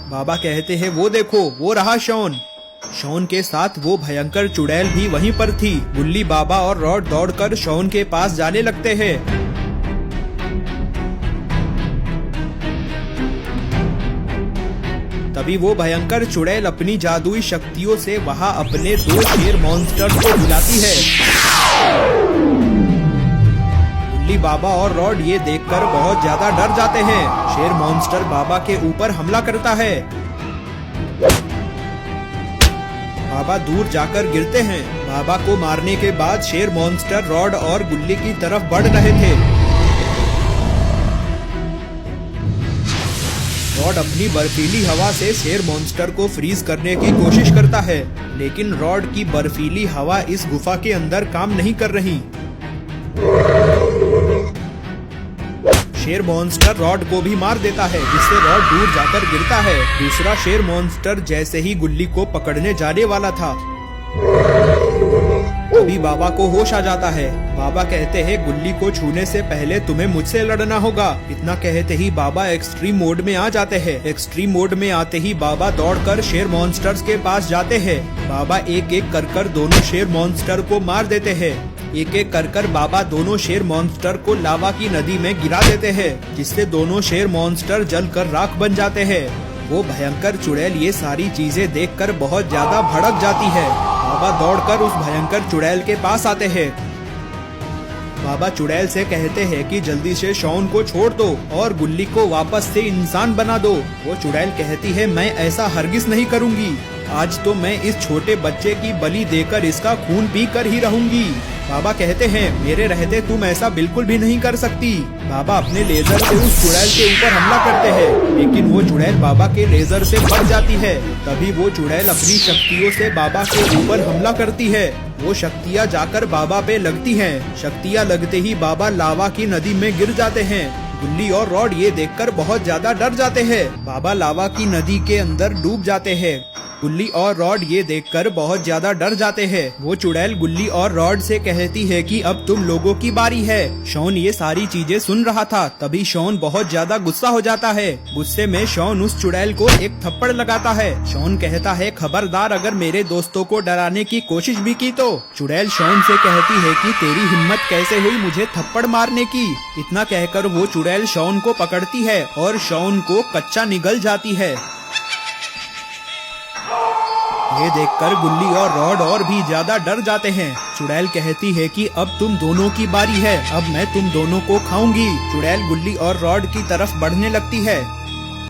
बाबा कहते हैं वो देखो वो रहा शॉन। शॉन के साथ वो भयंकर चुड़ैल भी वहीं पर थी। गुल्ली, बाबा और रॉड दौड़कर शॉन के पास जाने लगते हैं। तभी वो भयंकर चुड़ैल अपनी जादुई शक्तियों से वहां अपने 2 शेर मॉन्स्टर्स को बुलाती है। गुल्ली, बाबा और रॉड ये देखकर बहुत ज्यादा डर जाते हैं। शेर मॉन्स्टर बाबा के ऊपर हमला करता है। बाबा दूर जाकर गिरते हैं। बाबा को मारने के बाद शेर मॉन्स्टर रॉड और गुल्ली की तरफ बढ़ रहे थे। रॉड अपनी बर्फीली हवा से शेर मॉन्स्टर को फ्रीज करने की कोशिश करता है, लेकिन रॉड की बर्फीली हवा इस गुफा के अंदर काम नहीं कर रही। शेर मॉन्स्टर रॉड को भी मार देता है, जिससे रॉड दूर जाकर गिरता है। दूसरा शेर मॉन्स्टर जैसे ही गुल्ली को पकड़ने जाने वाला था, तभी बाबा को होश आ जाता है। बाबा कहते हैं गुल्ली को छूने से पहले तुम्हें मुझसे लड़ना होगा। इतना कहते ही बाबा एक्सट्रीम मोड में आ जाते हैं। एक्सट्रीम मोड में आते ही बाबा दौड़कर शेर मॉन्स्टर्स के पास जाते हैं। बाबा एक एक कर दोनों शेर मॉन्स्टर को मार देते हैं। एक एक कर बाबा दोनों शेर मॉन्स्टर को लावा की नदी में गिरा देते हैं, जिससे दोनों शेर मॉन्स्टर जलकर राख बन जाते हैं। वो भयंकर चुड़ैल ये सारी चीजें देखकर बहुत ज्यादा भड़क जाती है। बाबा दौड़कर उस भयंकर चुड़ैल के पास आते हैं। बाबा चुड़ैल से कहते हैं कि जल्दी से शॉन को छोड़ दो और गुल्ली को वापस से इंसान बना दो। वो चुड़ैल कहती है मैं ऐसा हरगिज नहीं करूंगी। आज तो मैं इस छोटे बच्चे की बलि देकर इसका खून पी कर ही रहूंगी। बाबा कहते हैं मेरे रहते तुम ऐसा बिल्कुल भी नहीं कर सकती। बाबा अपने लेजर से उस चुड़ैल के ऊपर हमला करते हैं, लेकिन वो चुड़ैल बाबा के लेजर से बच जाती है। तभी वो चुड़ैल अपनी शक्तियों से बाबा के ऊपर हमला करती है। वो शक्तियाँ जाकर बाबा पे लगती हैं। शक्तियाँ लगते ही बाबा लावा की नदी में गिर जाते हैं। गुल्ली और रॉड ये देखकर बहुत ज्यादा डर जाते हैं। बाबा लावा की नदी के अंदर डूब जाते हैं। गुल्ली और रॉड ये देखकर बहुत ज्यादा डर जाते हैं। वो चुड़ैल गुल्ली और रॉड से कहती है कि अब तुम लोगों की बारी है। शॉन ये सारी चीजें सुन रहा था। तभी शॉन बहुत ज्यादा गुस्सा हो जाता है। गुस्से में शॉन उस चुड़ैल को एक थप्पड़ लगाता है। शॉन कहता है खबरदार अगर मेरे दोस्तों को डराने की कोशिश भी की तो। चुड़ैल शॉन से कहती है कि तेरी हिम्मत कैसे हुई मुझे थप्पड़ मारने की। इतना कहकर वो चुड़ैल शॉन को पकड़ती है और शॉन को कच्चा निगल जाती है। ये देखकर गुल्ली और रॉड और भी ज्यादा डर जाते हैं। चुड़ैल कहती है कि अब तुम दोनों की बारी है, अब मैं तुम दोनों को खाऊंगी। चुड़ैल गुल्ली और रॉड की तरफ बढ़ने लगती है।